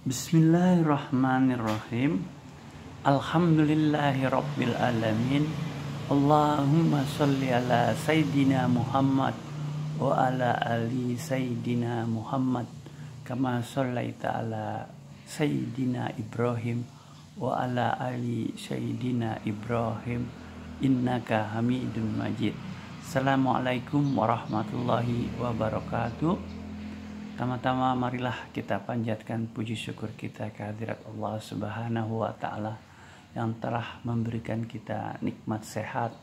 Bismillahirrahmanirrahim. Alhamdulillahirabbil alamin. Allahumma sholli ala sayyidina Muhammad wa ala ali sayyidina Muhammad kama shallaita ala sayyidina Ibrahim wa ala ali sayyidina Ibrahim innaka Hamidum Majid. Assalamualaikum warahmatullahi wabarakatuh. Pertama-tama marilah kita panjatkan puji syukur kita kehadirat Allah Subhanahu wa taala yang telah memberikan kita nikmat sehat,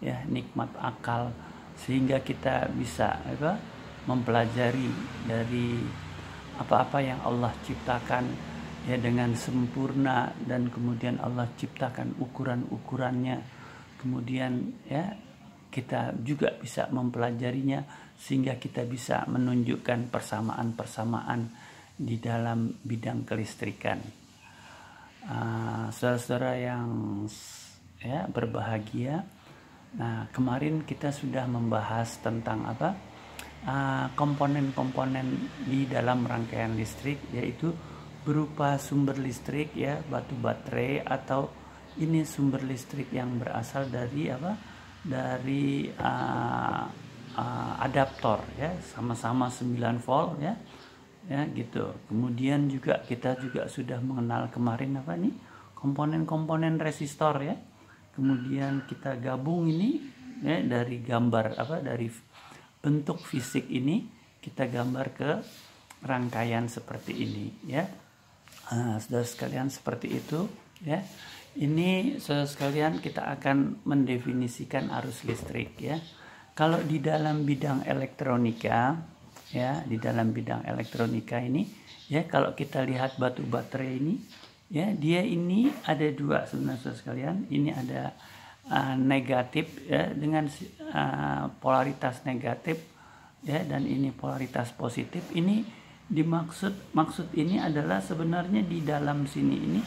ya, nikmat akal sehingga kita bisa mempelajari dari apa-apa yang Allah ciptakan ya dengan sempurna, dan kemudian Allah ciptakan ukuran-ukurannya. Kemudian ya kita juga bisa mempelajarinya sehingga kita bisa menunjukkan persamaan-persamaan di dalam bidang kelistrikan. Saudara-saudara yang ya berbahagia, nah kemarin kita sudah membahas tentang komponen-komponen di dalam rangkaian listrik, yaitu berupa sumber listrik ya, batu baterai, atau ini sumber listrik yang berasal dari dari adaptor ya, sama-sama 9 volt ya gitu. Kemudian juga kita juga sudah mengenal kemarin komponen-komponen resistor ya. Kemudian kita gabung ini ya, dari gambar dari bentuk fisik ini kita gambar ke rangkaian seperti ini ya. Saudara sekalian, seperti itu ya. Ini saudara sekalian, kita akan mendefinisikan arus listrik ya. Kalau di dalam bidang elektronika ya, di dalam bidang elektronika ini ya, kalau kita lihat batu baterai ini ya, dia ini ada dua sebenarnya saudara sekalian. Ini ada negatif ya, dengan polaritas negatif ya, dan ini polaritas positif. Ini maksud ini adalah sebenarnya di dalam sini ini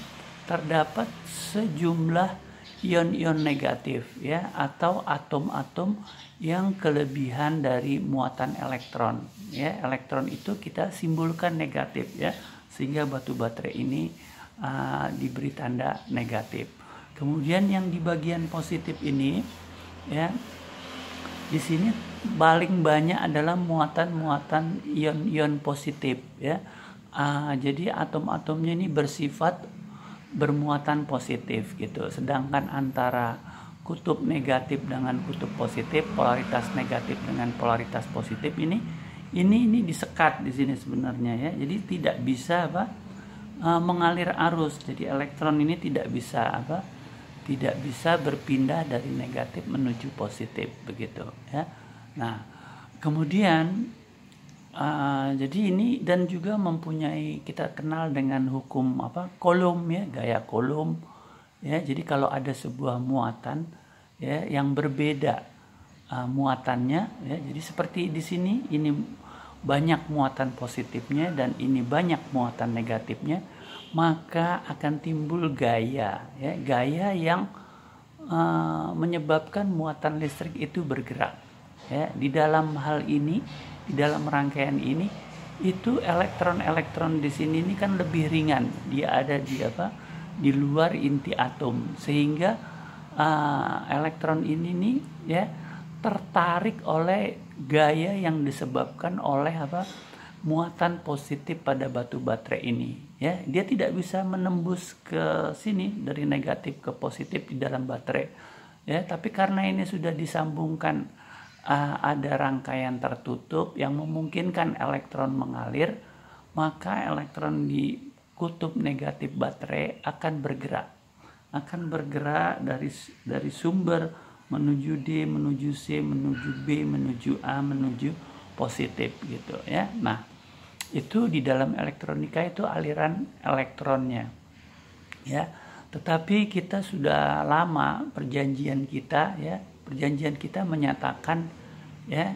terdapat sejumlah ion-ion negatif ya, atau atom-atom yang kelebihan dari muatan elektron ya. Elektron itu kita simbolkan negatif ya, sehingga batu baterai ini diberi tanda negatif. Kemudian yang di bagian positif ini ya, di sini paling banyak adalah muatan-muatan ion-ion positif ya. Jadi atom-atomnya ini bersifat bermuatan positif gitu. Sedangkan antara kutub negatif dengan kutub positif, polaritas negatif dengan polaritas positif ini disekat di sini sebenarnya ya. Jadi tidak bisa mengalir arus. Jadi elektron ini tidak bisa berpindah dari negatif menuju positif begitu ya. Nah, kemudian jadi ini, dan juga mempunyai, kita kenal dengan hukum Coulomb ya, gaya Coulomb ya. Jadi kalau ada sebuah muatan ya yang berbeda muatannya ya, jadi seperti di sini ini banyak muatan positifnya dan ini banyak muatan negatifnya, maka akan timbul gaya ya, gaya yang menyebabkan muatan listrik itu bergerak ya. Di dalam hal ini, di dalam rangkaian ini, itu elektron-elektron di sini ini kan lebih ringan, dia ada di luar inti atom, sehingga elektron ini nih ya tertarik oleh gaya yang disebabkan oleh muatan positif pada batu baterai ini ya. Dia tidak bisa menembus ke sini dari negatif ke positif di dalam baterai ya, tapi karena ini sudah disambungkan, ada rangkaian tertutup yang memungkinkan elektron mengalir, maka elektron di kutub negatif baterai akan bergerak dari sumber menuju D, menuju C, menuju B, menuju A, menuju positif gitu ya. Nah, itu di dalam elektronika itu aliran elektronnya ya. Tetapi kita sudah lama perjanjian kita menyatakan ya,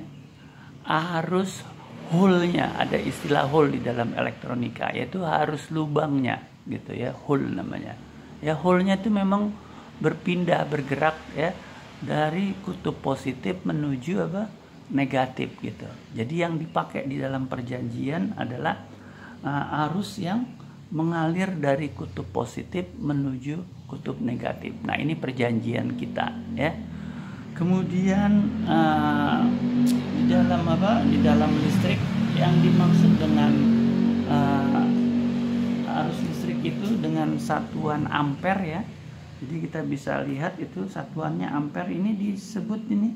harus hole-nya, ada istilah hole di dalam elektronika, yaitu harus lubangnya gitu ya, hole namanya ya. Hole-nya itu memang bergerak ya dari kutub positif menuju negatif gitu. Jadi yang dipakai di dalam perjanjian adalah arus yang mengalir dari kutub positif menuju kutub negatif. Nah, ini perjanjian kita ya. Kemudian di dalam di dalam listrik yang dimaksud dengan arus listrik itu dengan satuan ampere ya. Jadi kita bisa lihat itu satuannya ampere, ini disebut ini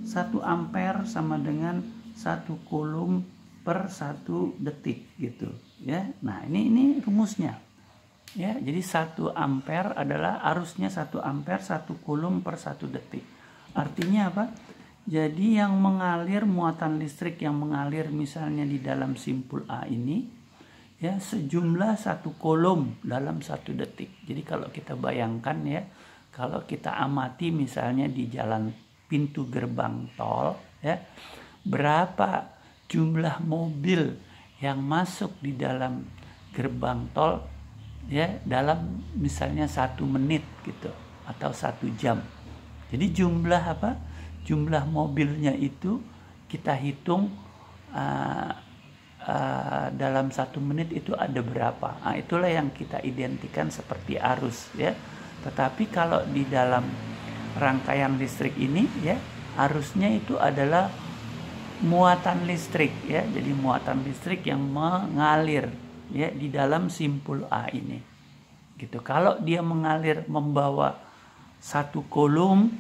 1 ampere sama dengan 1 coulomb per 1 detik gitu ya. Nah, ini rumusnya. Ya, jadi 1 ampere adalah arusnya 1 ampere 1 coulomb per 1 detik. Artinya apa? Jadi yang mengalir, muatan listrik yang mengalir misalnya di dalam simpul A ini ya sejumlah 1 coulomb dalam 1 detik. Jadi kalau kita bayangkan ya, kalau kita amati misalnya di jalan pintu gerbang tol ya, berapa jumlah mobil yang masuk di dalam gerbang tol ya dalam misalnya 1 menit gitu atau 1 jam. Jadi jumlah mobilnya itu kita hitung dalam 1 menit itu ada berapa. Nah, itulah yang kita identikan seperti arus ya. Tetapi kalau di dalam rangkaian listrik ini ya, arusnya itu adalah muatan listrik ya. Jadi muatan listrik yang mengalir ya di dalam simpul A ini. Gitu. Kalau dia mengalir membawa 1 coulomb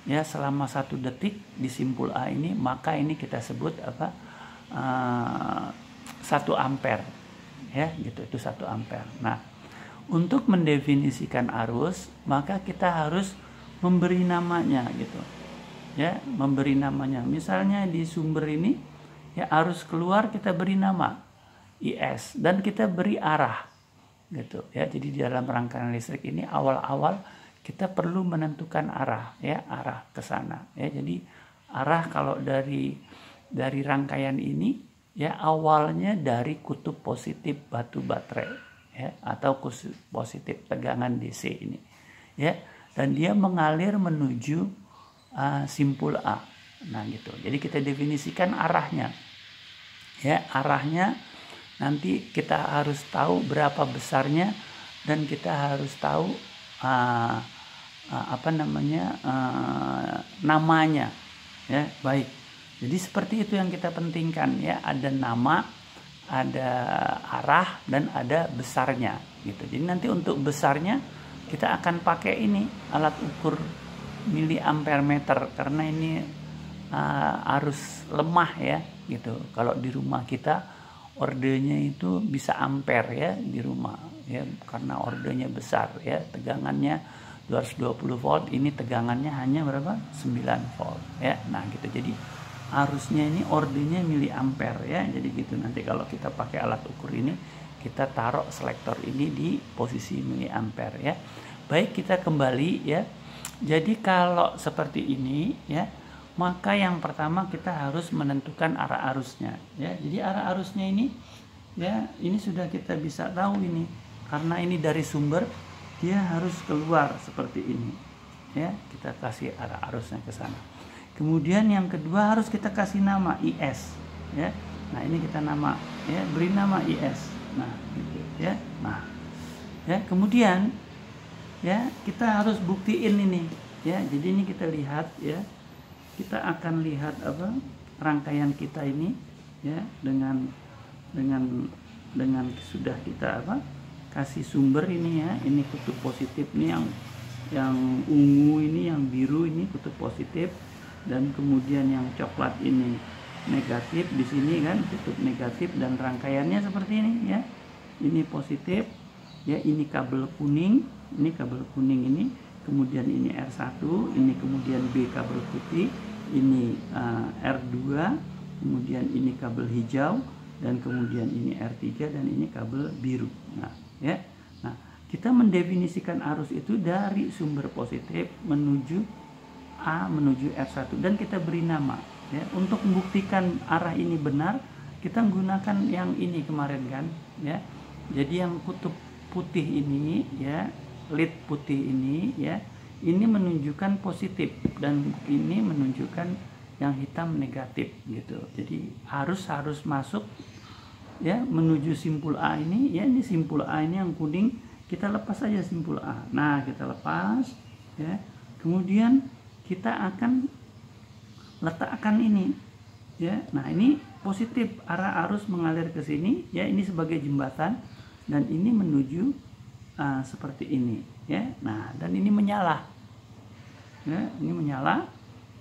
ya selama 1 detik di simpul A ini, maka ini kita sebut 1 ampere ya, gitu. Itu 1 ampere. Nah, untuk mendefinisikan arus maka kita harus memberi namanya gitu ya, memberi namanya. Misalnya di sumber ini ya, arus keluar kita beri nama IS dan kita beri arah gitu ya. Jadi di dalam rangkaian listrik ini awal-awal kita perlu menentukan arah ya, arah ke sana ya. Jadi arah kalau dari rangkaian ini ya, awalnya dari kutub positif batu baterai ya, atau kutub positif tegangan DC ini ya, dan dia mengalir menuju simpul A. Nah gitu. Jadi kita definisikan arahnya ya, arahnya nanti kita harus tahu berapa besarnya dan kita harus tahu namanya ya. Baik, jadi seperti itu yang kita pentingkan ya, ada nama, ada arah, dan ada besarnya gitu. Jadi nanti untuk besarnya kita akan pakai ini alat ukur miliampere meter karena ini arus lemah ya gitu. Kalau di rumah kita ordenya itu bisa ampere ya di rumah ya, karena ordenya besar ya, tegangannya 220 volt, ini tegangannya hanya berapa? 9 volt ya. Nah gitu. Jadi arusnya ini ordenya miliampere ya. Jadi gitu, nanti kalau kita pakai alat ukur ini kita taruh selektor ini di posisi miliampere ya. Baik, kita kembali ya. Jadi kalau seperti ini ya, maka yang pertama kita harus menentukan arah arusnya ya. Jadi arah arusnya ini ya, ini sudah kita bisa tahu ini, karena ini dari sumber dia harus keluar seperti ini ya. Kita kasih arah arusnya ke sana. Kemudian yang kedua harus kita kasih nama IS ya. Nah ini kita nama ya, beri nama IS. Nah gitu ya. Nah ya, kemudian ya kita harus buktiin ini ya. Jadi ini kita lihat ya, kita akan lihat rangkaian kita ini ya, dengan sudah kita kasih sumber ini ya. Ini kutub positif nih, yang ungu ini, yang biru ini kutub positif, dan kemudian yang coklat ini negatif. Di sini kan kutub negatif dan rangkaiannya seperti ini ya. Ini positif ya, ini kabel kuning, ini kemudian ini R1, ini kemudian B kabel putih, ini R2, kemudian ini kabel hijau, dan kemudian ini R3, dan ini kabel biru. Nah ya, nah kita mendefinisikan arus itu dari sumber positif menuju A menuju R1, dan kita beri nama ya. Untuk membuktikan arah ini benar, kita menggunakan yang ini kemarin kan ya. Jadi yang kutub putih ini ya, lid putih ini ya, ini menunjukkan positif, dan ini menunjukkan yang hitam negatif gitu. Jadi harus masuk ya menuju simpul A ini, ya ini simpul A ini yang kuning, kita lepas saja simpul A. Nah, kita lepas ya. Kemudian kita akan letakkan ini ya. Nah, ini positif, arah arus mengalir ke sini ya, ini sebagai jembatan dan ini menuju seperti ini ya. Nah, dan ini menyala. Ya, ini menyala.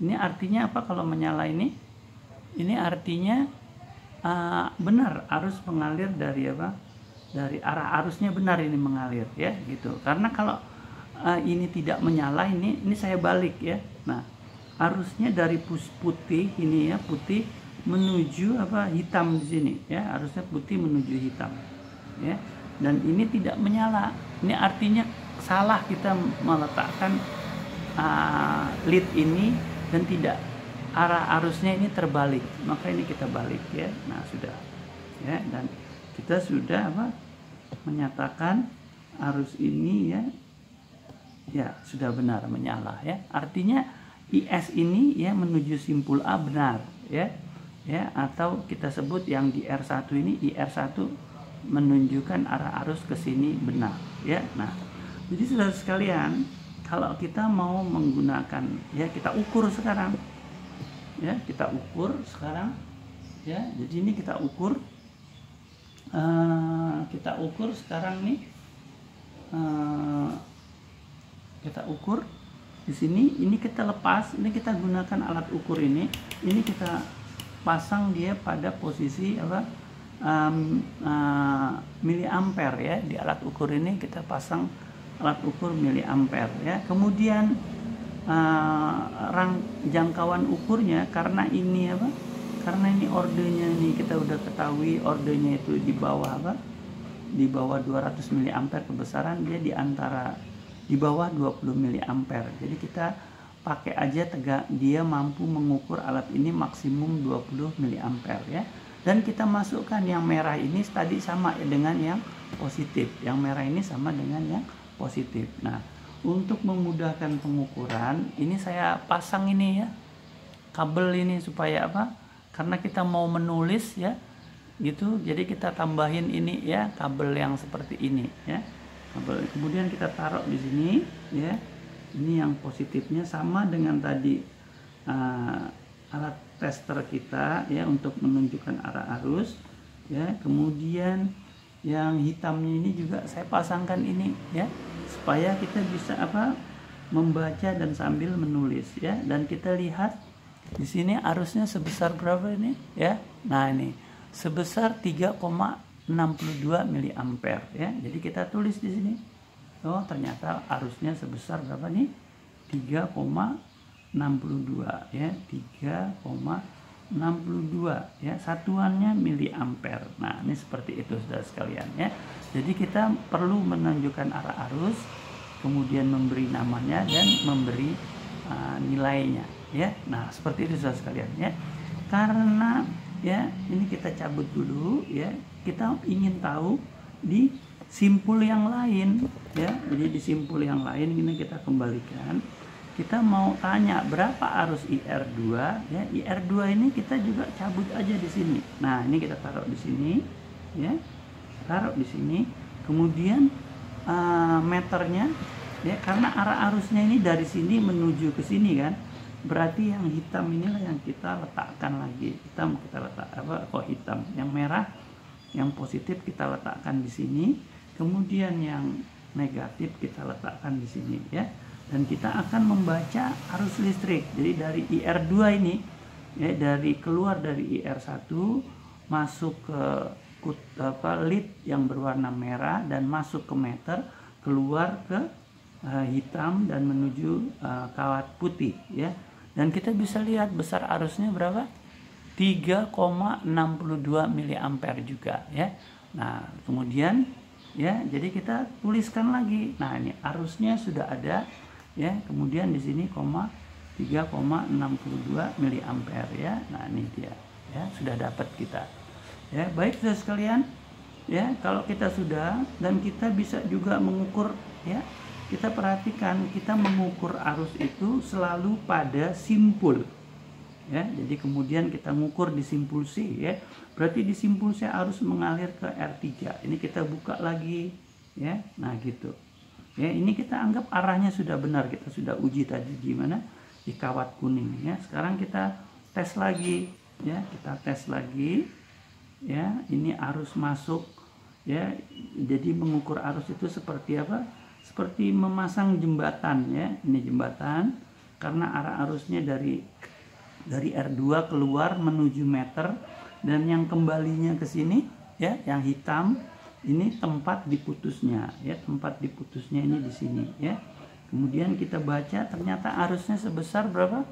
Ini artinya apa kalau menyala ini? Ini artinya benar arus mengalir dari apa? Dari arah arusnya benar ini mengalir ya, gitu. Karena kalau ini tidak menyala, ini saya balik ya. Nah, arusnya dari putih ini ya, putih menuju apa? Hitam di sini ya. Arusnya putih menuju hitam. Ya. Dan ini tidak menyala. Ini artinya salah kita meletakkan lead ini dan tidak, arah arusnya ini terbalik, maka ini kita balik ya. Nah, sudah ya, dan kita sudah apa? Menyatakan arus ini ya sudah benar menyala ya. Artinya IS ini ya menuju simpul A benar ya. Ya, atau kita sebut yang di R1 ini, IR1 menunjukkan arah arus ke sini benar ya. Nah, jadi saudara sekalian, kalau kita mau menggunakan ya, kita ukur sekarang ya, kita ukur sekarang ya. Jadi ini kita ukur sekarang nih, kita ukur di sini. Ini kita lepas, ini kita gunakan alat ukur ini kita pasang dia pada posisi apa, miliampere ya. Di alat ukur ini kita pasang alat ukur miliampere ya. Kemudian jangkauan ukurnya, karena ini apa? Karena ini ordenya ini kita udah ketahui ordenya itu di bawah apa? Di bawah 200 miliampere kebesaran, dia di bawah 20 miliampere. Jadi kita pakai aja dia mampu mengukur alat ini maksimum 20 miliampere ya. Dan kita masukkan yang merah ini tadi sama dengan yang positif. Yang merah ini sama dengan yang positif. Nah, untuk memudahkan pengukuran, ini saya pasang ini ya, kabel ini supaya apa? Karena kita mau menulis ya, gitu. Jadi kita tambahin ini ya, kabel yang seperti ini ya. Kabel. Kemudian kita taruh di sini ya. Ini yang positifnya sama dengan tadi alat tester kita ya, untuk menunjukkan arah arus ya. Kemudian yang hitamnya ini juga saya pasangkan ini ya, supaya kita bisa apa? Membaca dan sambil menulis ya. Dan kita lihat di sini arusnya sebesar berapa ini ya. Nah, ini sebesar 3,62 miliampere ya. Jadi kita tulis di sini. Oh, ternyata arusnya sebesar berapa nih? 3,62 ya. 3,62 ya. Satuannya miliampere. Nah, ini seperti itu saudara sekalian ya. Jadi kita perlu menunjukkan arah arus, kemudian memberi namanya dan memberi nilainya ya. Nah, seperti itu saudara sekalian ya. Karena ya, ini kita cabut dulu ya. Kita ingin tahu di simpul yang lain ya. Jadi di simpul yang lain ini kita kembalikan. Kita mau tanya berapa arus IR2 ya. IR2 ini kita juga cabut aja di sini. Nah, ini kita taruh di sini ya. Taruh di sini. Kemudian meternya ya, karena arah arusnya ini dari sini menuju ke sini kan. Berarti yang hitam inilah yang kita letakkan lagi. Hitam kita letak apa? Kok hitam? Yang merah, yang positif kita letakkan di sini. Kemudian yang negatif kita letakkan di sini ya. Dan kita akan membaca arus listrik. Jadi dari IR2 ini ya, dari keluar dari IR1 masuk ke lead yang berwarna merah dan masuk ke meter, keluar ke hitam dan menuju kawat putih ya. Dan kita bisa lihat besar arusnya berapa? 3,62 miliampere juga ya. Nah, kemudian ya, jadi kita tuliskan lagi. Nah, ini arusnya sudah ada ya. Kemudian di sini 3,62 miliampere ya. Nah, ini dia ya, sudah dapat kita. Ya, baik saudara sekalian. Ya, kalau kita sudah, dan kita bisa juga mengukur ya. Kita perhatikan, kita mengukur arus itu selalu pada simpul ya. Jadi kemudian kita ngukur di simpul C, ya. Berarti di simpul C arus mengalir ke R3. Ini kita buka lagi, ya. Nah, gitu. Ya, ini kita anggap arahnya sudah benar, kita sudah uji tadi di mana? Di kawat kuning, ya. Sekarang kita tes lagi, ya. Kita tes lagi, ya. Ini arus masuk, ya. Jadi mengukur arus itu seperti apa? Seperti memasang jembatan, ya. Ini jembatan karena arah arusnya dari R2 keluar menuju meter, dan yang kembalinya ke sini, ya, yang hitam ini tempat diputusnya, ya. Tempat diputusnya ini di sini, ya. Kemudian kita baca ternyata arusnya sebesar berapa?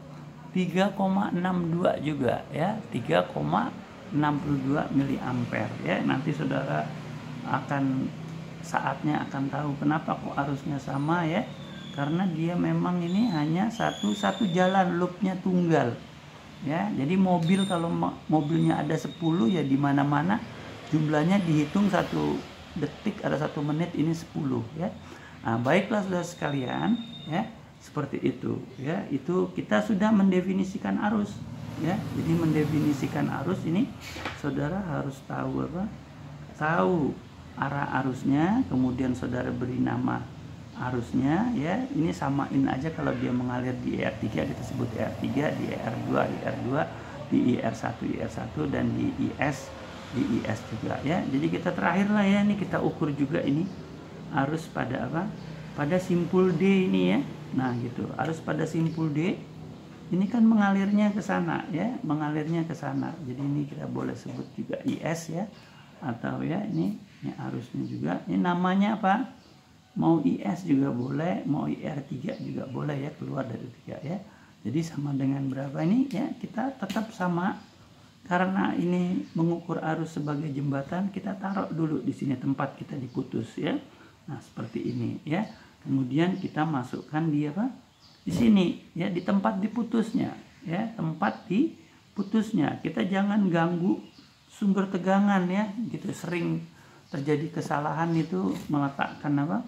3,62 juga, ya. 3,62 miliampere, ya. Nanti saudara saatnya akan tahu kenapa kok arusnya sama, ya. Karena dia memang ini hanya satu jalan, loopnya tunggal, ya. Jadi mobil, kalau mobilnya ada 10, ya di mana-mana jumlahnya dihitung 1 detik, ada 1 menit, ini 10, ya. Nah, baiklah saudara sekalian, ya, seperti itu, ya. Itu kita sudah mendefinisikan arus, ya. Jadi mendefinisikan arus ini saudara harus tahu apa? Tahu arah arusnya, kemudian saudara beri nama arusnya, ya. Ini samain aja, kalau dia mengalir di IR3 kita sebut IR3, di IR2 IR2, di IR1 IR1, dan di IS juga, ya. Jadi kita terakhir lah, ya, ini kita ukur juga ini arus pada apa? Pada simpul D ini, ya. Nah, gitu. Arus pada simpul D ini kan mengalirnya ke sana, ya, mengalirnya ke sana. Jadi ini kita boleh sebut juga IS, ya, atau, ya, ini arusnya juga. Ini namanya apa? Mau IS juga boleh, mau IR3 juga boleh, ya, keluar dari 3, ya. Jadi sama dengan berapa ini, ya, kita tetap sama. Karena ini mengukur arus sebagai jembatan, kita taruh dulu di sini tempat kita diputus, ya. Nah, seperti ini, ya. Kemudian kita masukkan di apa? Di sini, ya, di tempat diputusnya, ya, tempat diputusnya. Kita jangan ganggu sumber tegangan, ya. Gitu sering terjadi kesalahan itu meletakkan apa?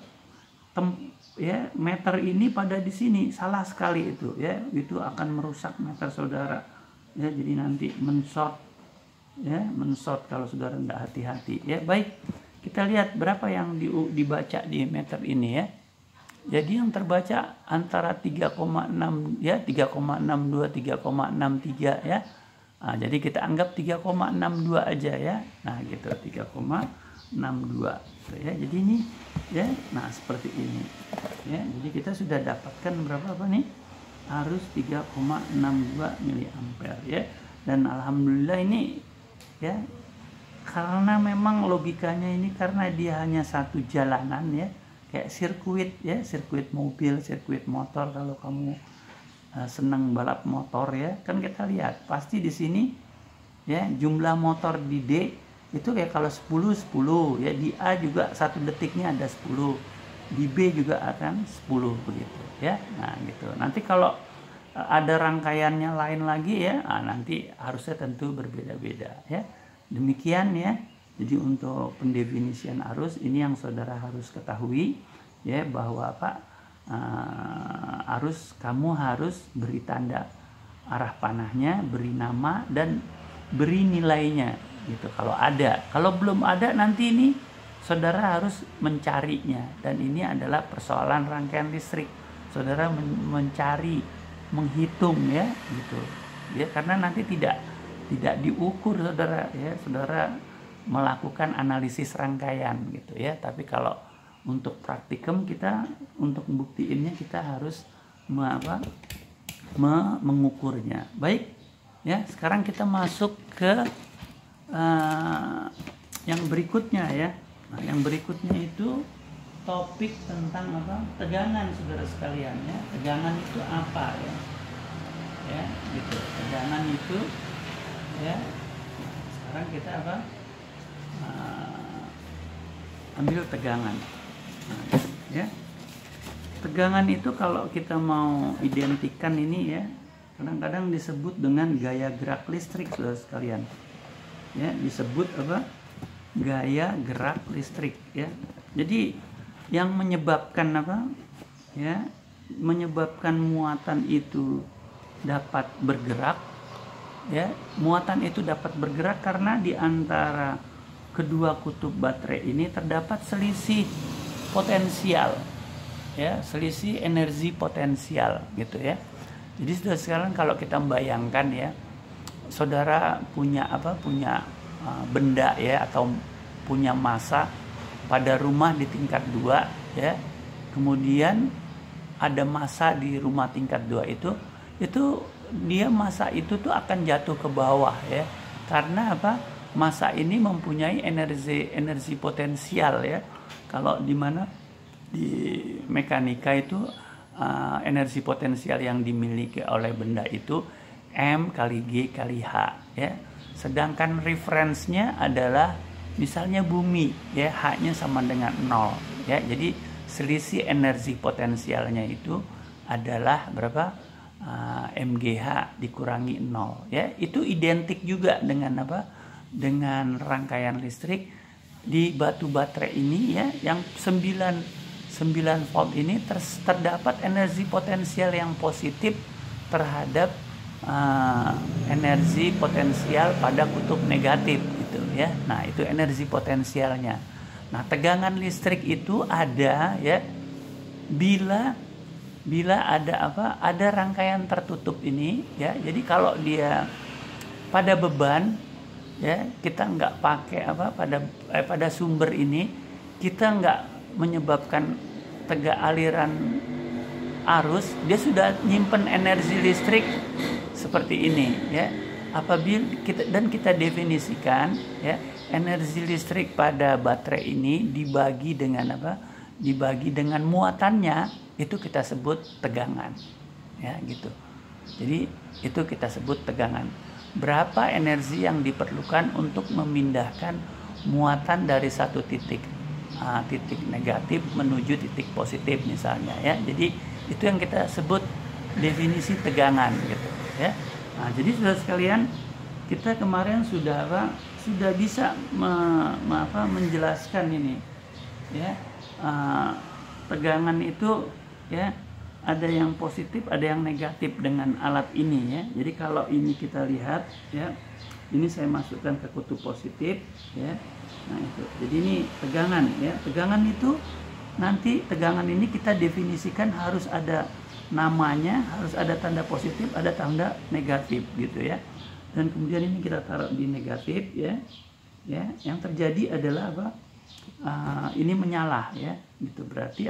Ya, meter ini pada di sini, salah sekali itu, ya. Itu akan merusak meter saudara, ya. Jadi nanti men-short, ya, men-short kalau saudara tidak hati-hati, ya. Baik, kita lihat berapa yang dibaca di meter ini, ya. Jadi yang terbaca antara 3,6, ya, 3,62 3,63, ya. Nah, jadi kita anggap 3,62 aja, ya. Nah, gitu, 3,62, ya. Jadi ini, ya, nah seperti ini, ya. Jadi kita sudah dapatkan berapa apa nih? Arus 3,62 miliampere, ya. Dan alhamdulillah ini, ya, karena memang logikanya ini, karena dia hanya satu jalanan, ya, kayak sirkuit, ya, sirkuit mobil, sirkuit motor. Kalau kamu senang balap motor, ya, kan kita lihat pasti di sini, ya, jumlah motor di D itu kayak kalau 10, ya, di A juga 1 detiknya ada 10, di B juga akan 10, begitu, ya. Nah, gitu. Nanti kalau ada rangkaiannya lain lagi, ya, nanti harusnya tentu berbeda-beda, ya. Demikian, ya. Jadi untuk pendefinisian arus ini yang saudara harus ketahui, ya, bahwa apa? Arus kamu harus beri tanda arah panahnya, beri nama, dan beri nilainya, gitu. Kalau ada, kalau belum ada, nanti ini saudara harus mencarinya, dan ini adalah persoalan rangkaian listrik. Saudara mencari, menghitung, ya, gitu, ya, karena nanti tidak diukur, saudara, ya. Saudara melakukan analisis rangkaian, gitu, ya. Tapi kalau untuk praktikum, kita untuk membuktiinnya kita harus mengukurnya. Baik, ya. Sekarang kita masuk ke yang berikutnya, ya. Nah, yang berikutnya itu topik tentang apa? Tegangan, saudara sekalian, ya. Tegangan itu apa, ya? Ya, gitu. Tegangan itu, ya. Sekarang kita apa? Ambil tegangan. Nah, ya. Tegangan itu kalau kita mau identikan ini, ya, kadang-kadang disebut dengan gaya gerak listrik, saudara sekalian. Ya, disebut apa? Gaya gerak listrik, ya. Jadi yang menyebabkan apa? Ya, menyebabkan muatan itu dapat bergerak, ya, muatan itu dapat bergerak karena di antara kedua kutub baterai ini terdapat selisih potensial, ya, selisih energi potensial gitu ya. Jadi sudah sekarang kalau kita membayangkan ya, saudara punya benda ya, atau punya massa pada rumah di tingkat 2 ya, kemudian ada massa di rumah tingkat 2 itu dia massa itu tuh akan jatuh ke bawah ya, karena massa ini mempunyai energi potensial ya. Kalau di mana di mekanika itu energi potensial yang dimiliki oleh benda itu M kali G kali H ya. Sedangkan referensnya adalah misalnya bumi ya, H-nya sama dengan 0 ya. Jadi selisih energi potensialnya itu adalah berapa? MGH dikurangi 0 ya. Itu identik juga dengan dengan rangkaian listrik di batu baterai ini ya, yang 9 volt ini terdapat energi potensial yang positif terhadap energi potensial pada kutub negatif gitu ya. Nah, itu energi potensialnya. Nah, tegangan listrik itu ada ya bila ada rangkaian tertutup ini ya. Jadi kalau dia pada beban ya, kita nggak pakai pada sumber ini, kita nggak menyebabkan aliran arus, dia sudah nyimpen energi listrik seperti ini ya. Apabila kita definisikan ya, energi listrik pada baterai ini dibagi dengan muatannya, itu kita sebut tegangan ya gitu. Jadi itu kita sebut tegangan. Berapa energi yang diperlukan untuk memindahkan muatan dari satu titik negatif menuju titik positif misalnya ya. Jadi itu yang kita sebut definisi tegangan gitu ya. Nah, jadi saudara sekalian, kita kemarin sudah bisa menjelaskan ini ya. Tegangan itu ya, ada yang positif, ada yang negatif dengan alat ini ya. Jadi kalau ini kita lihat ya, ini saya masukkan ke kutub positif ya. Nah, itu. Jadi ini tegangan ya. Tegangan itu nanti tegangan ini kita definisikan harus ada namanya, harus ada tanda positif, ada tanda negatif gitu ya. Dan kemudian ini kita taruh di negatif ya. Ya, yang terjadi adalah ini menyala ya. Gitu berarti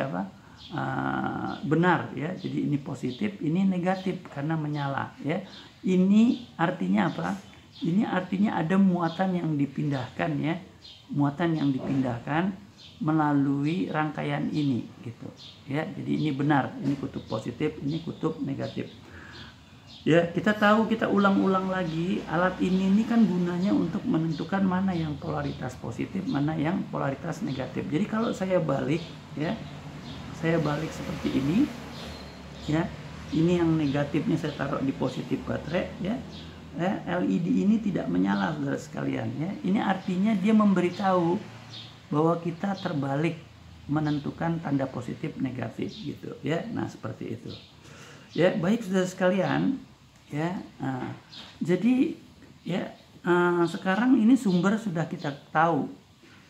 benar ya. Jadi ini positif, ini negatif karena menyala ya. Ini artinya apa? Ini artinya ada muatan yang dipindahkan ya. Muatan yang dipindahkan melalui rangkaian ini gitu ya. Jadi ini benar, ini kutub positif, ini kutub negatif. Ya, kita tahu, kita ulang-ulang lagi, alat ini kan gunanya untuk menentukan mana yang polaritas positif, mana yang polaritas negatif. Jadi kalau saya balik ya, saya balik seperti ini ya, ini yang negatifnya saya taruh di positif baterai ya. LED ini tidak menyala saudara sekalian ya. Ini artinya dia memberitahu bahwa kita terbalik menentukan tanda positif negatif gitu ya. Nah, seperti itu ya. Baik saudara sekalian ya. Jadi ya, sekarang ini sumber sudah kita tahu.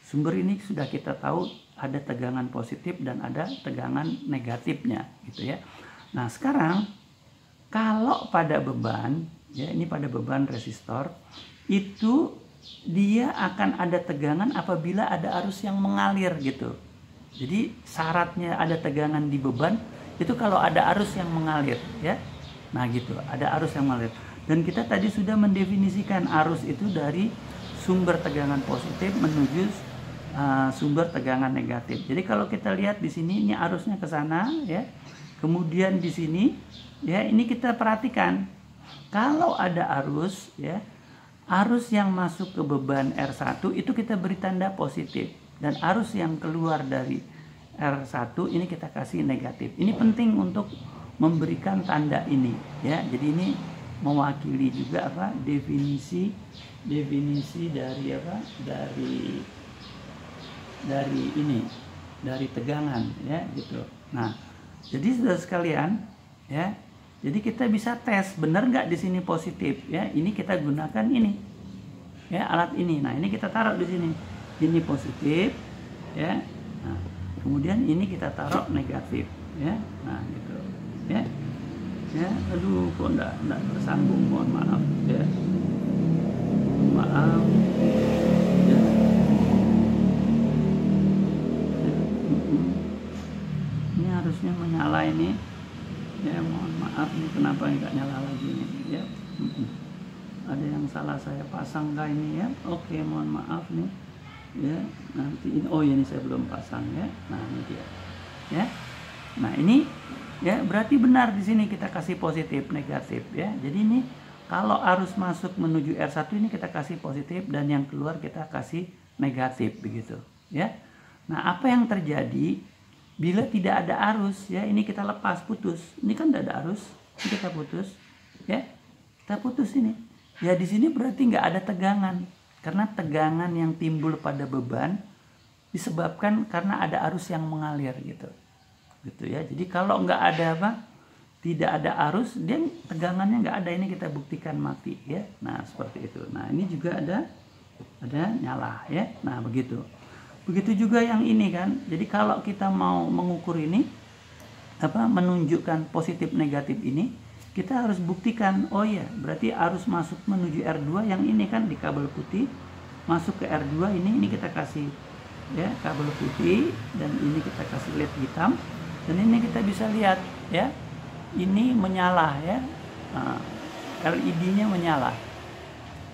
Sumber ini sudah kita tahu ada tegangan positif dan ada tegangan negatifnya gitu ya. Nah, sekarang kalau pada beban ya, ini pada beban resistor itu dia akan ada tegangan apabila ada arus yang mengalir gitu. Jadi syaratnya ada tegangan di beban itu kalau ada arus yang mengalir ya. Nah gitu, ada arus yang mengalir. Dan kita tadi sudah mendefinisikan arus itu dari sumber tegangan positif menuju sumber tegangan negatif. Jadi kalau kita lihat di sini, ini arusnya ke sana ya. Kemudian di sini ya, ini kita perhatikan kalau ada arus ya, arus yang masuk ke beban R1 itu kita beri tanda positif, dan arus yang keluar dari R1 ini kita kasih negatif. Ini penting untuk memberikan tanda ini ya. Jadi ini mewakili juga definisi dari dari ini, dari tegangan ya gitu. Nah, jadi saudara sekalian ya, Jadi kita bisa tes benar nggak di sini positif ya. Ini kita gunakan ini ya, alat ini. Nah ini kita taruh di sini, ini positif ya. Nah, kemudian ini kita taruh negatif ya. Nah gitu ya. Ya, aduh kok enggak tersambung, mohon maaf ya. Maaf ya. Ini harusnya menyala ini ya, mohon maaf nih kenapa nggak nyala lagi nih ya. Ada yang salah saya pasang kah ini ya. Oke, mohon maaf nih ya. Nanti ini, oh ini saya belum pasang ya. Nah ini dia ya. Nah ini ya, berarti benar di sini kita kasih positif negatif ya. Jadi ini kalau arus masuk menuju R1 ini kita kasih positif, dan yang keluar kita kasih negatif begitu ya. Nah apa yang terjadi bila tidak ada arus ya, ini kita lepas, putus. Ini kan tidak ada arus, ini kita putus ya. Kita putus ini ya, di sini berarti nggak ada tegangan, karena tegangan yang timbul pada beban disebabkan karena ada arus yang mengalir gitu ya. Jadi kalau nggak ada apa, tidak ada arus, dia tegangannya nggak ada. Ini kita buktikan mati ya. Nah seperti itu. Nah ini juga ada nyala ya. Nah begitu juga yang ini kan. Jadi kalau kita mau mengukur ini apa, menunjukkan positif negatif ini, kita harus buktikan, oh ya berarti arus masuk menuju R2 yang ini kan di kabel putih masuk ke R2 ini kita kasih ya kabel putih, dan ini kita kasih LED hitam. Dan ini kita bisa lihat ya, ini menyala ya. Nah, LED-nya menyala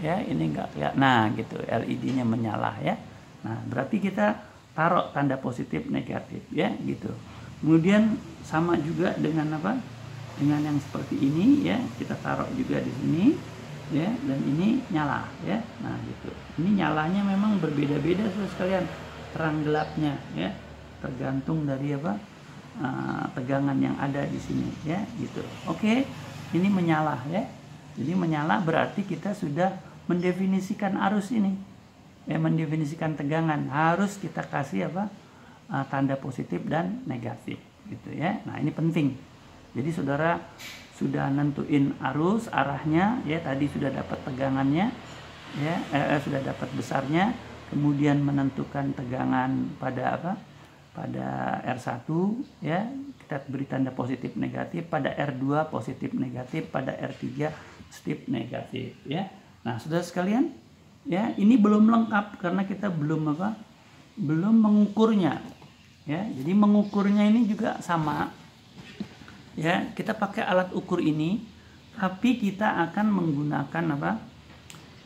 ya, ini enggak ya. Nah gitu, LED-nya menyala ya. Nah berarti kita taruh tanda positif negatif ya gitu. Kemudian sama juga dengan apa, dengan yang seperti ini ya, kita taruh juga di sini ya, dan ini nyala ya. Nah gitu, ini nyalanya memang berbeda-beda sekalian, terang gelapnya ya, tergantung dari apa, tegangan yang ada di sini ya gitu. Oke, ini menyala ya. Jadi menyala berarti kita sudah mendefinisikan arus ini ya, mendefinisikan tegangan. Harus kita kasih apa, tanda positif dan negatif gitu ya. Nah ini penting. Jadi saudara sudah nentuin arus arahnya ya, tadi sudah dapat tegangannya ya, sudah dapat besarnya, kemudian menentukan tegangan pada apa, pada R1 ya, kita beri tanda positif negatif, pada R2 positif negatif, pada R3 positif negatif ya. Nah saudara sekalian ya, ini belum lengkap karena kita belum apa, belum mengukurnya ya. Jadi mengukurnya ini juga sama ya, kita pakai alat ukur ini, tapi kita akan menggunakan apa,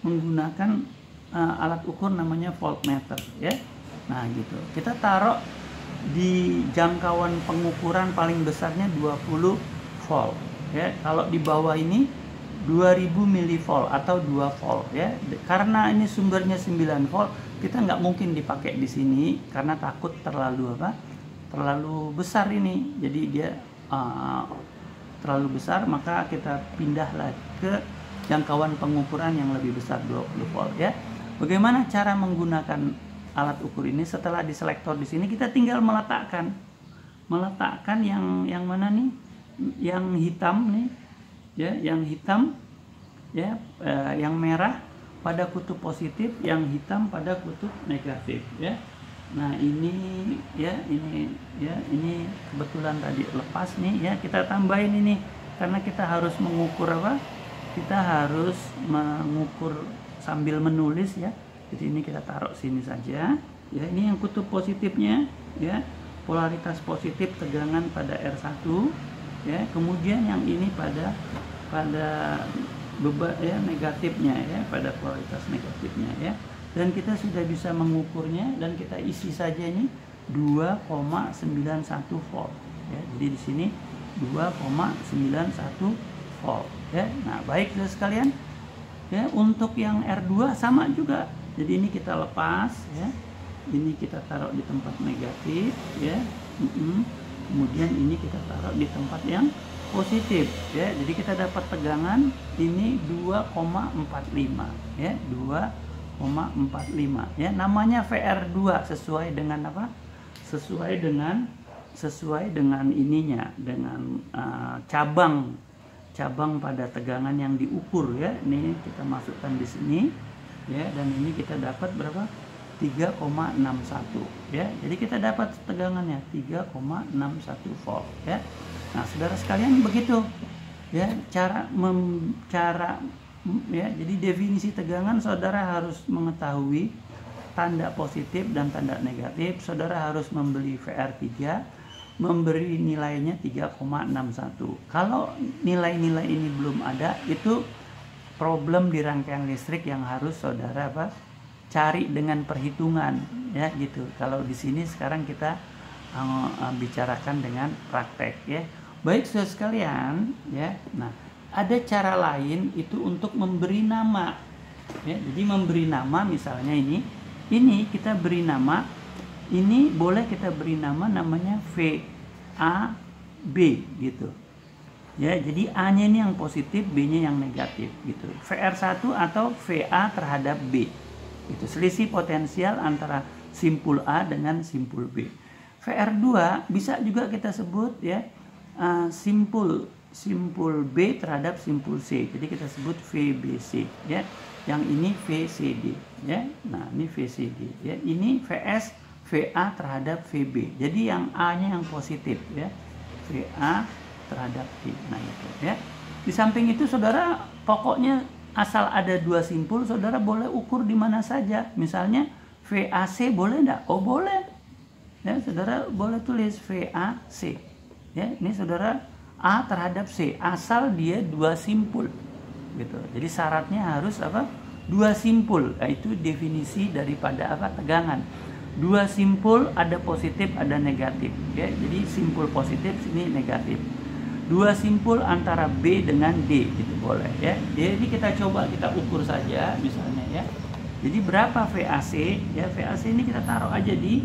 menggunakan alat ukur namanya voltmeter ya. Nah gitu, kita taruh di jangkauan pengukuran paling besarnya 20 volt ya. Kalau di bawah ini 2000 milivolt atau 2 volt ya. Karena ini sumbernya 9 volt, kita nggak mungkin dipakai di sini karena takut terlalu apa, terlalu besar ini. Jadi dia terlalu besar, maka kita pindahlah ke jangkauan pengukuran yang lebih besar 20 volt ya. Bagaimana cara menggunakan alat ukur ini? Setelah diselektor di sini, kita tinggal meletakkan yang mana nih, yang hitam nih ya, yang hitam ya, yang merah pada kutub positif, yang hitam pada kutub negatif ya. Nah ini ya, ini kebetulan tadi lepas nih ya, kita tambahin ini karena kita harus mengukur apa, kita harus mengukur sambil menulis ya. Jadi ini kita taruh sini saja ya. Ini yang kutub positifnya ya, polaritas positif tegangan pada R1 ya. Kemudian yang ini pada beban ya, negatifnya ya, pada polaritas negatifnya ya. Dan kita sudah bisa mengukurnya, dan kita isi saja ini 2,91 volt ya. Jadi di sini 2,91 volt ya. Nah baik sekalian ya, untuk yang R2 sama juga. Jadi ini kita lepas ya, ini kita taruh di tempat negatif ya. Kemudian ini kita taruh di tempat yang positif ya. Jadi kita dapat tegangan ini 2,45 ya, 2,45 ya. Namanya VR2 sesuai dengan apa? Sesuai dengan ininya, dengan cabang cabang pada tegangan yang diukur ya. Ini kita masukkan di sini ya, dan ini kita dapat berapa? 3,61 ya. Jadi kita dapat tegangannya 3,61 volt ya. Nah, saudara sekalian begitu ya cara ya. Jadi definisi tegangan saudara harus mengetahui tanda positif dan tanda negatif. Saudara harus membeli VR3, memberi nilainya 3,61. Kalau nilai-nilai ini belum ada, itu problem di rangkaian listrik yang harus saudara cari dengan perhitungan ya gitu. Kalau di sini sekarang kita bicarakan dengan praktek ya. Baik saudara sekalian ya. Nah, ada cara lain itu untuk memberi nama ya. Jadi memberi nama misalnya ini kita beri nama, ini boleh kita beri nama namanya VAB gitu. Ya, jadi A-nya ini yang positif, B-nya yang negatif gitu. VR1 atau VA terhadap B. Itu selisih potensial antara simpul A dengan simpul B. VR2 bisa juga kita sebut ya simpul B terhadap simpul C. Jadi kita sebut VBC ya. Yang ini VCD ya. Nah, ini VCD ya. Ini VS VA terhadap VB. Jadi yang A-nya yang positif ya. VA terhadap B. Nah, itu ya. Di samping itu saudara pokoknya asal ada dua simpul, saudara boleh ukur di mana saja. Misalnya VAC boleh enggak? Oh, boleh. Ya, saudara boleh tulis VAC. Ya, ini saudara A terhadap C, asal dia dua simpul. Gitu. Jadi syaratnya harus apa? Dua simpul. Nah, itu definisi daripada apa? Tegangan. Dua simpul, ada positif, ada negatif. Ya, jadi simpul positif, sini negatif. Dua simpul antara B dengan D gitu boleh ya. Jadi kita coba kita ukur saja misalnya ya. Jadi berapa VAC ya? VAC ini kita taruh aja di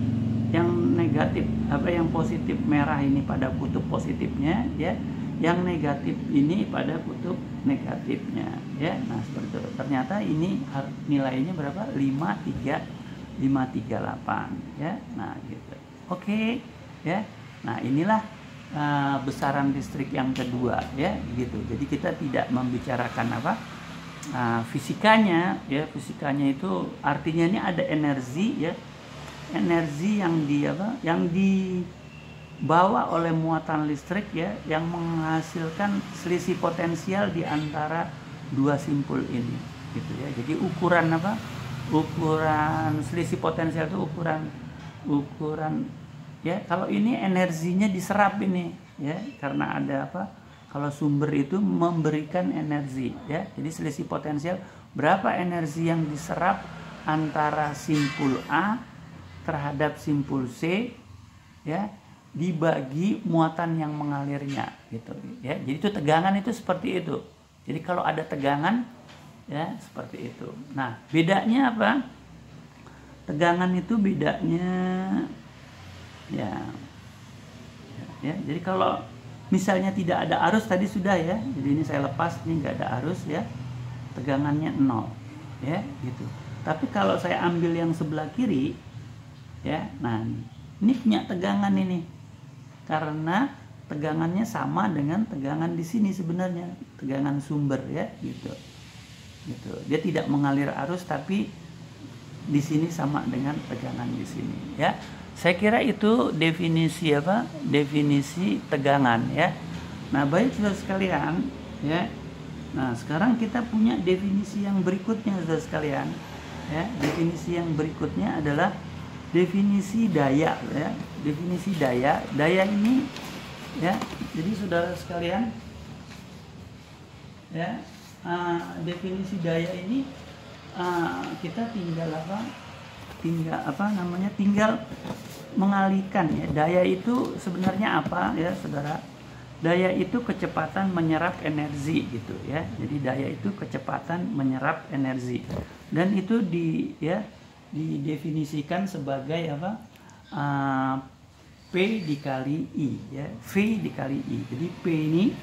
yang negatif, yang positif merah ini pada kutub positifnya ya. Yang negatif ini pada kutub negatifnya ya. Nah, seperti itu. Ternyata ini nilainya berapa? 538 ya. Nah, gitu. Oke ya. Nah, inilah besaran listrik yang kedua ya gitu. Jadi kita tidak membicarakan fisikanya ya. Fisikanya itu artinya ini ada energi ya, energi yang dibawa oleh muatan listrik ya, yang menghasilkan selisih potensial di antara dua simpul ini gitu ya. Jadi ukuran ukuran selisih potensial itu ukuran ya. Kalau ini energinya diserap ini ya, karena ada kalau sumber itu memberikan energi ya. Jadi selisih potensial berapa energi yang diserap antara simpul A terhadap simpul C ya, dibagi muatan yang mengalirnya gitu ya. Jadi itu tegangan itu seperti itu. Jadi kalau ada tegangan ya seperti itu. Nah, bedanya apa? Tegangan itu bedanya ya. Jadi kalau misalnya tidak ada arus tadi sudah ya. Jadi ini saya lepas, ini nggak ada arus ya. Tegangannya 0 ya gitu. Tapi kalau saya ambil yang sebelah kiri ya, nah ini punya tegangan ini. Karena tegangannya sama dengan tegangan di sini sebenarnya, tegangan sumber ya gitu. Gitu. Dia tidak mengalir arus tapi di sini sama dengan tegangan di sini ya. Saya kira itu definisi definisi tegangan ya. Nah, baik saudara sekalian ya. Nah, sekarang kita punya definisi yang berikutnya saudara sekalian ya. Definisi yang berikutnya adalah definisi daya ya. Definisi daya. Daya ini ya. Jadi saudara sekalian ya, definisi daya ini kita tinggal tinggal mengalihkan ya. Daya itu sebenarnya apa ya saudara? Daya itu kecepatan menyerap energi gitu ya. Jadi daya itu kecepatan menyerap energi, dan itu didefinisikan sebagai P dikali I ya. V dikali I. Jadi P ini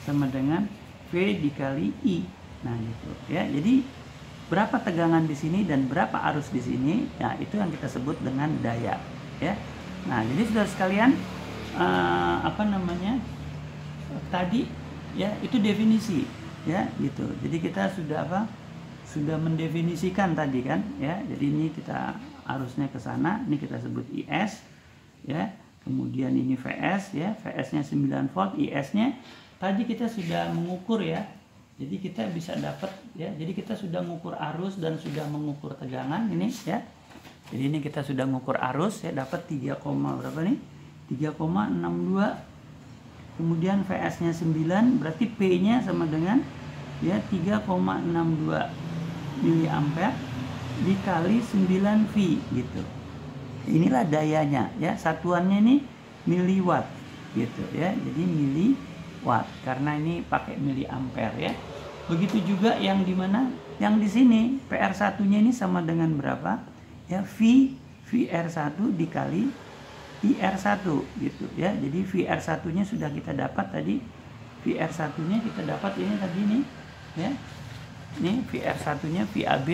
sama dengan V dikali I. Nah gitu ya. Jadi berapa tegangan di sini dan berapa arus di sini, nah itu yang kita sebut dengan daya ya. Nah, jadi saudara sekalian tadi ya itu definisi ya gitu. Jadi kita sudah sudah mendefinisikan tadi kan ya. Jadi ini kita arusnya ke sana, ini kita sebut IS ya. Kemudian ini VS ya, VS-nya 9 volt, IS-nya tadi kita sudah mengukur ya. Jadi kita bisa dapat ya. Jadi kita sudah mengukur arus dan sudah mengukur tegangan ini ya. Jadi ini kita sudah mengukur arus ya, dapat 3, berapa nih? 3,62. Kemudian VS-nya 9, berarti P-nya sama dengan ya 3,62 miliampere dikali 9 V gitu. Inilah dayanya ya, satuannya ini miliwatt gitu ya. Jadi miliwatt karena ini pakai miliampere ya. Begitu juga yang di mana? Yang di sini PR1-nya ini sama dengan berapa? Ya VR1 dikali IR1 gitu ya. Jadi VR1-nya sudah kita dapat tadi. VR1-nya kita dapat ini tadi nih ya. Ini VR1-nya VAB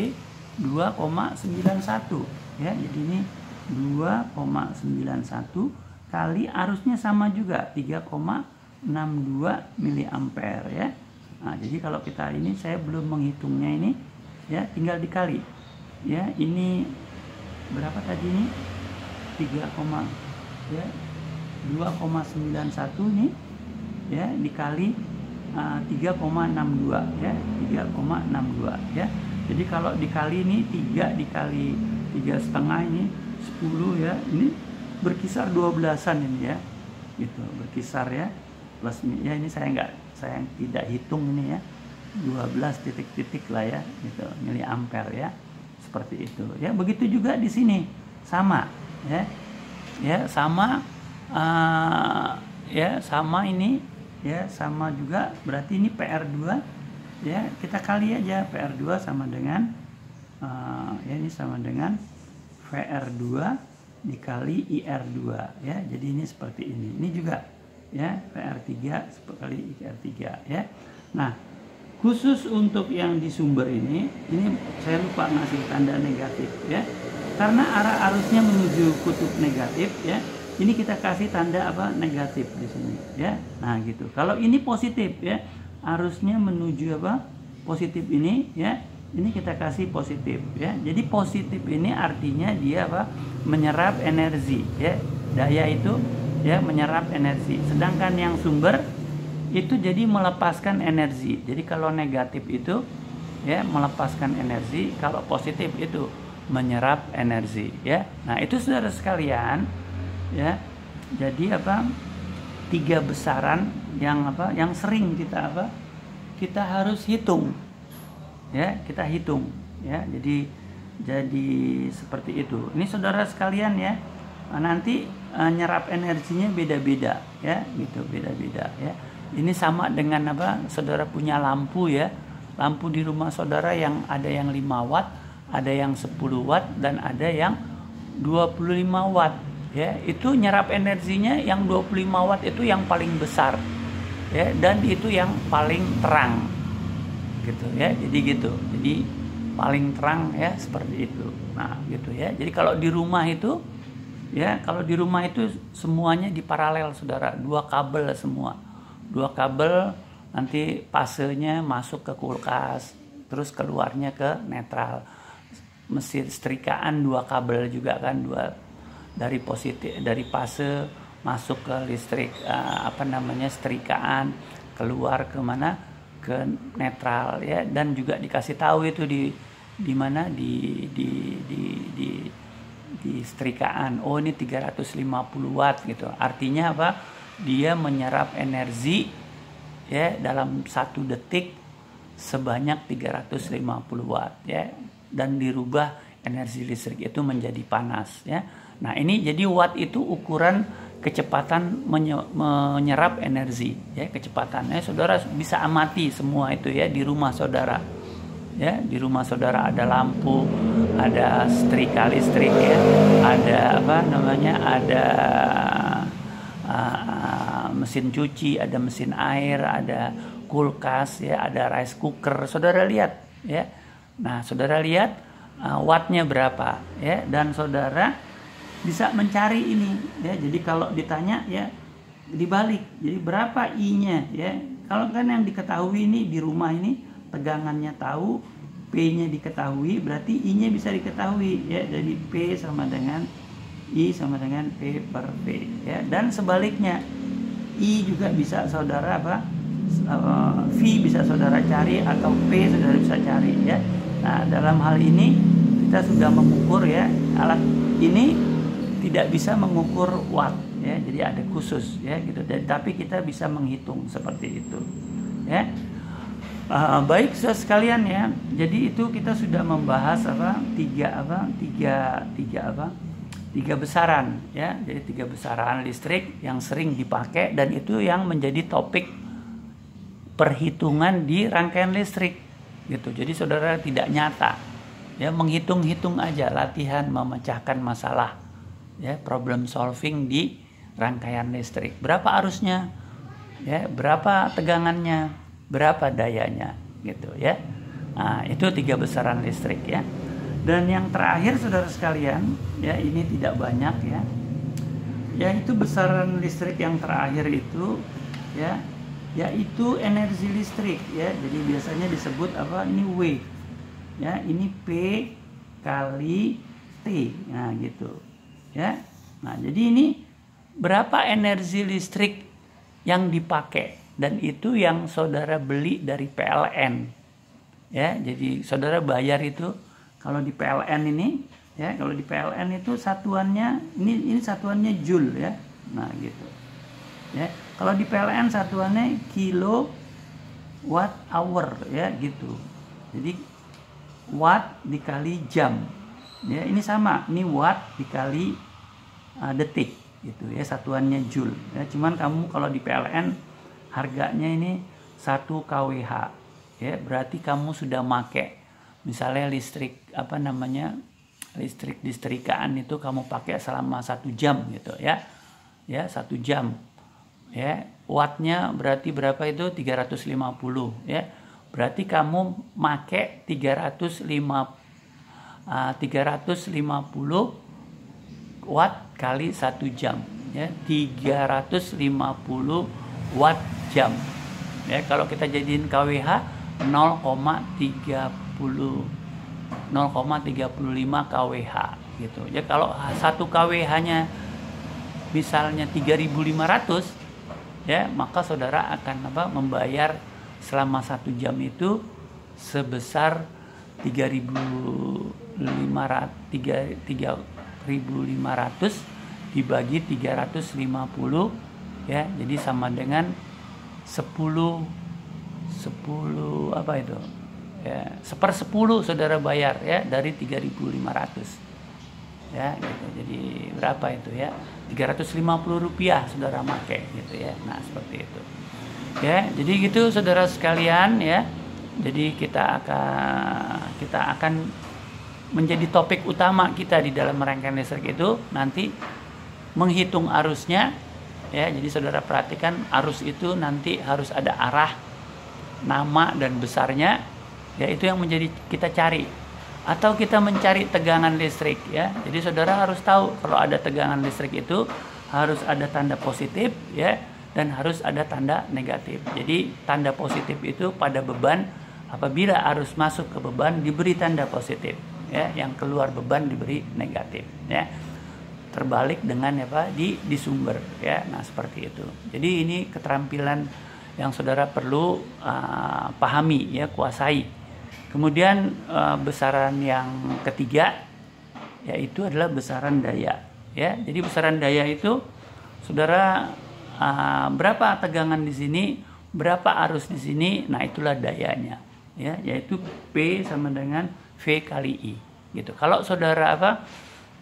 2,91 ya. Jadi ini 2,91 kali arusnya sama juga 3,62 miliampere ya. Nah, jadi kalau kita ini saya belum menghitungnya ini ya, tinggal dikali. Ya, ini berapa tadi ini? 2,91 nih ya dikali 3,62 ya, 3,62 ya. Jadi kalau dikali ini 3 dikali 3,5 ini 10 ya. Ini berkisar 12-an ini ya. Gitu, berkisar ya. Plus ya ini saya tidak hitung ini ya. 12 titik-titik lah ya gitu, miliampere ya. Seperti itu ya. Begitu juga di sini sama ya. Ya, sama ya, sama ini ya, sama juga berarti ini PR2 ya, kita kali aja PR2 sama dengan ya ini sama dengan VR2 dikali IR2 ya. Jadi ini seperti ini. Ini juga ya PR3 kali IR3 ya. Nah, khusus untuk yang di sumber ini saya lupa ngasih tanda negatif ya. Karena arah arusnya menuju kutub negatif ya. Ini kita kasih tanda negatif di sini ya. Nah, gitu. Kalau ini positif ya, arusnya menuju positif ini ya. Ini kita kasih positif ya. Jadi positif ini artinya dia menyerap energi ya. Daya itu ya menyerap energi. Sedangkan yang sumber itu jadi melepaskan energi. Jadi kalau negatif itu ya melepaskan energi, kalau positif itu menyerap energi ya. Nah, itu saudara sekalian ya. Jadi 3 besaran yang sering kita harus hitung. Ya, kita hitung ya. Jadi seperti itu. Ini saudara sekalian ya. Nanti nyerap energinya beda-beda ya, gitu, beda-beda ya. Ini sama dengan saudara punya lampu ya. Lampu di rumah saudara yang ada yang 5 watt, ada yang 10 watt dan ada yang 25 watt ya. Itu nyerap energinya yang 25 watt itu yang paling besar ya, dan itu yang paling terang gitu ya. Jadi gitu, jadi paling terang ya, seperti itu. Nah, gitu ya. Jadi kalau di rumah itu ya, kalau di rumah itu semuanya di paralel saudara, 2 kabel semua, 2 kabel, nanti pasenya masuk ke kulkas, terus keluarnya ke netral. Mesin setrikaan 2 kabel juga kan, 2 dari positif, dari fase masuk ke listrik setrikaan, keluar ke mana, ke netral ya. Dan juga dikasih tahu itu di mana, di setrikaan, oh ini 350 watt gitu. Artinya dia menyerap energi ya dalam 1 detik sebanyak 350 watt ya, dan dirubah energi listrik itu menjadi panas ya. Nah, ini jadi watt itu ukuran kecepatan menyerap energi ya, kecepatannya. Saudara bisa amati semua itu ya di rumah saudara ya. Di rumah saudara ada lampu, ada setrika listrik ya, ada ada mesin cuci, ada mesin air, ada kulkas ya, ada rice cooker. Saudara lihat ya. Nah, saudara lihat wattnya berapa ya, dan saudara bisa mencari ini ya. Jadi kalau ditanya ya dibalik, jadi berapa I-nya ya, kalau kan yang diketahui ini di rumah ini tegangannya tahu, P-nya diketahui, berarti I-nya bisa diketahui ya. Jadi P sama dengan I sama dengan P per V ya. Dan sebaliknya I juga bisa saudara V bisa saudara cari atau P saudara bisa cari ya. Nah, dalam hal ini kita sudah mengukur ya. Alat ini tidak bisa mengukur watt ya. Jadi ada khusus ya gitu. Tapi kita bisa menghitung seperti itu ya. Baik saudara sekalian ya. Jadi itu kita sudah membahas tiga besaran ya. Jadi 3 besaran listrik yang sering dipakai dan itu yang menjadi topik perhitungan di rangkaian listrik gitu. Jadi saudara tidak nyata ya, menghitung-hitung aja, latihan memecahkan masalah ya, problem solving di rangkaian listrik. Berapa arusnya ya, berapa tegangannya, berapa dayanya gitu ya. Nah, itu 3 besaran listrik ya. Dan yang terakhir saudara sekalian ya, ini tidak banyak ya, yaitu besaran listrik yang terakhir itu ya, yaitu energi listrik ya. Jadi biasanya disebut ini wave ya, ini P kali T, nah gitu ya. Nah, jadi ini berapa energi listrik yang dipakai, dan itu yang saudara beli dari PLN ya. Jadi saudara bayar itu kalau di PLN ini ya, kalau di PLN itu satuannya ini satuannya joule ya. Nah, gitu ya. Kalau di PLN satuannya kilowatt hour ya gitu. Jadi watt dikali jam ya, ini sama, ini watt dikali detik gitu ya, satuannya joule ya. Cuman kamu kalau di PLN harganya ini 1 kWh ya, berarti kamu sudah make misalnya listrik listrik listrikaan itu kamu pakai selama 1 jam gitu ya. Ya, 1 jam. Ya, wattnya berarti berapa itu? 350 ya. Berarti kamu make 350 watt kali 1 jam ya, 350 watt jam. Ya, kalau kita jadiin kWh 0,35 kWh gitu. Ya, kalau 1 kWh-nya misalnya 3.500 ya, maka saudara akan membayar selama 1 jam itu sebesar 3.500 dibagi 350 ya, jadi sama dengan 10 ya, 1/10 saudara bayar ya dari 3.500 ya gitu. Jadi berapa itu ya, 350 rupiah saudara make gitu ya. Nah, seperti itu ya. Jadi gitu saudara sekalian ya. Jadi kita akan menjadi topik utama kita di dalam rangkaian listrik itu nanti menghitung arusnya ya. Jadi saudara perhatikan, arus itu nanti harus ada arah, nama dan besarnya ya, itu yang menjadi kita cari. Atau kita mencari tegangan listrik ya. Jadi saudara harus tahu kalau ada tegangan listrik itu harus ada tanda positif ya, dan harus ada tanda negatif. Jadi tanda positif itu pada beban, apabila arus masuk ke beban diberi tanda positif ya, yang keluar beban diberi negatif ya. Terbalik dengan di sumber ya. Nah, seperti itu. Jadi ini keterampilan yang saudara perlu pahami ya, kuasai. Kemudian besaran yang ketiga yaitu adalah besaran daya ya. Jadi besaran daya itu saudara berapa tegangan di sini, berapa arus di sini, nah itulah dayanya ya, yaitu P sama dengan V kali I gitu. Kalau saudara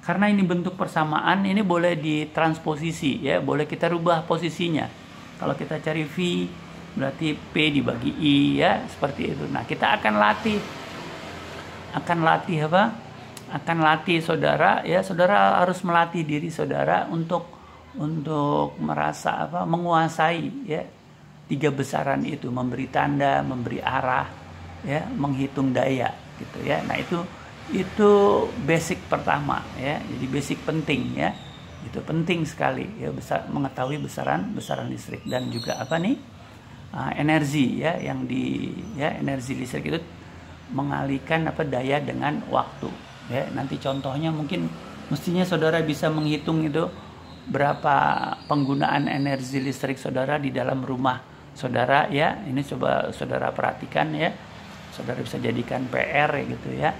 karena ini bentuk persamaan, ini boleh ditransposisi ya, boleh kita rubah posisinya. Kalau kita cari V berarti P dibagi I ya, seperti itu. Nah, kita akan latih saudara ya. Saudara harus melatih diri saudara untuk merasa menguasai ya 3 besaran itu, memberi tanda, memberi arah ya, menghitung daya gitu ya. Nah, itu basic pertama ya. Jadi basic penting ya. Itu penting sekali ya, mengetahui besaran listrik dan juga energi ya, yang energi listrik itu mengalihkan daya dengan waktu ya. Nanti contohnya mungkin mestinya saudara bisa menghitung itu berapa penggunaan energi listrik saudara di dalam rumah saudara ya. Ini coba saudara perhatikan ya, saudara bisa jadikan PR gitu ya.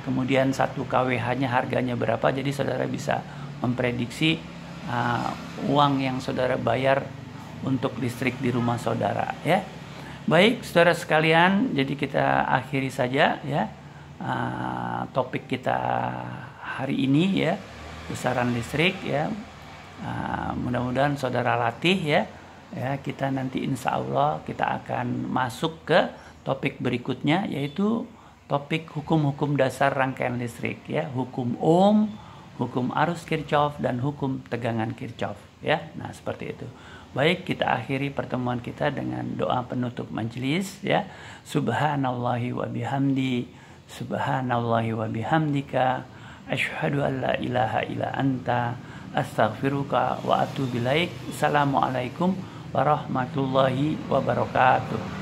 Kemudian 1 kWh-nya harganya berapa, jadi saudara bisa memprediksi uang yang saudara bayar untuk listrik di rumah saudara ya. Baik saudara sekalian, jadi kita akhiri saja ya topik kita hari ini ya, besaran listrik ya. Mudah-mudahan saudara latih ya. Kita nanti insya Allah kita akan masuk ke topik berikutnya, yaitu topik hukum-hukum dasar rangkaian listrik ya, hukum Ohm, hukum arus Kirchhoff, dan hukum tegangan Kirchhoff ya. Nah seperti itu. Baik, kita akhiri pertemuan kita dengan doa penutup majelis ya. Subhanallahi wa bihamdi, subhanallahi wa bihamdika, asyhadu an la ilaha illa anta, astaghfiruka wa atubu ilaik. Assalamualaikum warahmatullahi wabarakatuh.